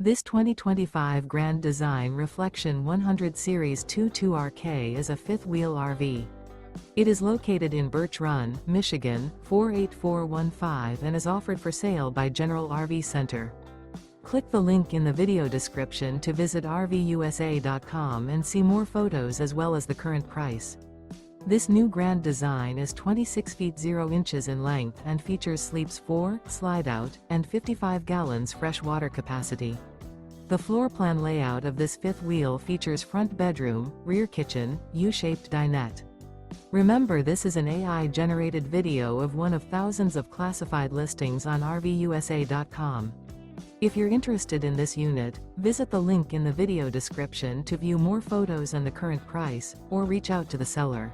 This 2025 Grand Design Reflection 100 Series 22RK is a fifth-wheel RV. It is located in Birch Run, Michigan, 48415 and is offered for sale by General RV Center. Click the link in the video description to visit RVUSA.com and see more photos as well as the current price. This new Grand Design is 26 feet 0 inches in length and features sleeps 4, Slideout, and 55 gallons fresh water capacity. The floor plan layout of this fifth wheel features front bedroom, rear kitchen, U-shaped dinette. Remember, this is an AI-generated video of one of thousands of classified listings on RVUSA.com. If you're interested in this unit, visit the link in the video description to view more photos and the current price, or reach out to the seller.